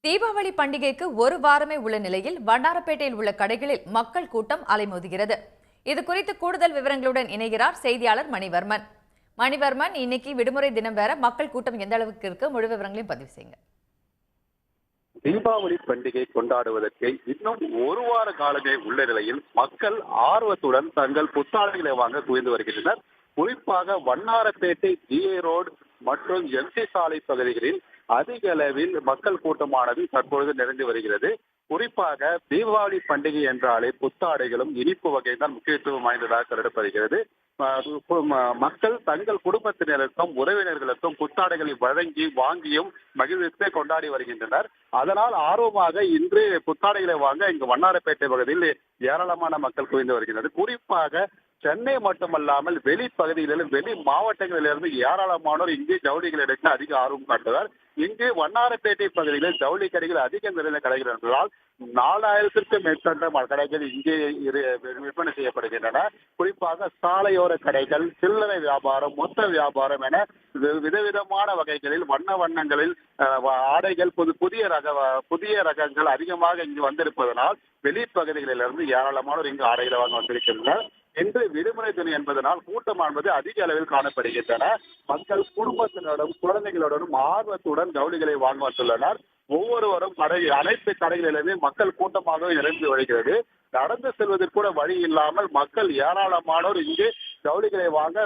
தீபாவளி பண்டிகைக்கு ஒரு வாரமே உள்ள நிலையில் வண்ணாரப்பேட்டையில் உள்ள கடைகளில் மக்கள் கூட்டம் அலைமோதுகிறது. இது குறித்து கூடுதல் விவரங்களுடன் இணைகிறார் செய்தியாளர் மணிவர்மன். மணிவர்மன், இன்னைக்கு விடுமுறை தினம் வேற, மக்கள் கூட்டம் எந்த அளவுக்கு இருக்கு? முழு விவரங்களையும் பதிவு செய்யுங்க. தீபாவளி பண்டிகை கொண்டாடுவதற்கு இன்னும் ஒரு வார காலமே உள்ள நிலையில் மக்கள் ஆர்வத்துடன் தங்கள் புத்தாடைகளை வாங்க குவிந்து வருகின்றனர். குறிப்பாக வண்ணாரப்பேட்டை ஜிஏ ரோடு மற்றும் எம்சி சாலை பகுதிகளில் அதிக அளவில் மக்கள் கூட்டமானது தற்பொழுது நிறைந்து வருகிறது. குறிப்பாக தீபாவளி பண்டிகை என்றாலே புத்தாடைகளும் இனிப்பு வகை தான் முக்கியத்துவம் வாய்ந்ததாக கருதப்படுகிறது. மக்கள் தங்கள் குடும்பத்தினருக்கும் உறவினர்களுக்கும் புத்தாடைகளை வழங்கி வாங்கியும் மகிழ்வித்து கொண்டாடி வருகின்றனர். அதனால் ஆர்வமாக இன்று புத்தாடைகளை வாங்க இங்கு வண்ணாரப்பேட்டை பகுதியில் ஏராளமான மக்கள் குவிந்து வருகின்றனர். குறிப்பாக சென்னை மட்டுமல்லாமல் வெளி பகுதிகளிலும் வெளி மாவட்டங்களிலிருந்து ஏராளமானோர் இங்கு ஜவுளிகள் எடுக்க அதிக ஆர்வம் காட்டுவார். இங்கு வண்ணாரப்பேட்டை பகுதிகளில் ஜவுளி கடைகள் அதிகம் நிறைந்த கடைகள் என்பதால் 4000த்திற்கும் மேற்பட்ட கடைகள் இங்கே விற்பனை செய்யப்படுகின்றன. குறிப்பாக சாலையோர கடைகள், சில்லறை வியாபாரம், மொத்த வியாபாரம் என விதவிதமான வகைகளில் வண்ண வண்ணங்களில் ஆடைகள் புதிய ரகங்கள் அதிகமாக இங்கு வந்திருப்பதனால் வெளிப்பகுதிகளிலிருந்து ஏராளமானோர் இங்கு ஆடைகளை வாங்க வந்திருக்கின்றனர். இன்று விடுமுறை தினம் என்பதனால் கூட்டமானது அதிக அளவில் காணப்படுகின்றன. மக்கள் குடும்பத்தினரும் குழந்தைகளுடனும் ஆர்வத்துடன் ஜவுளிகளை வாங்க வந்துள்ளனர். ஒவ்வொருவரும் அனைத்து கடைகளிலுமே மக்கள் கூட்டமாக நிறைந்து வருகிறது. நடந்து செல்வதற்கு கூட வழி இல்லாமல் மக்கள் ஏராளமானோர் இங்கு ஜவுளிகளை வாங்க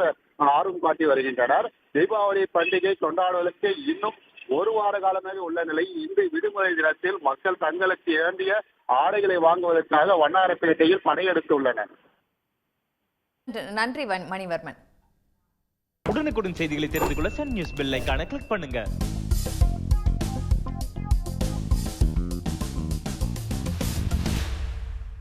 ஆர்வம் காட்டி வருகின்றனர். தீபாவளி பண்டிகை கொண்டாடுவதற்கு இன்னும் ஒரு வார காலமாக உள்ள நிலையில் இந்த விடுமுறை தினத்தில் மக்கள் தங்களுக்கு வேண்டிய ஆடைகளை வாங்குவதற்காக வண்ணாரப்பேட்டையில் படையெடுத்துள்ளனர். நன்றி மணிவர்மன். உடனுக்குடன் செய்திகளை தெரிந்து கொள்ள சன் நியூஸ் பெல் ஐகானை கிளிக் பண்ணுங்க.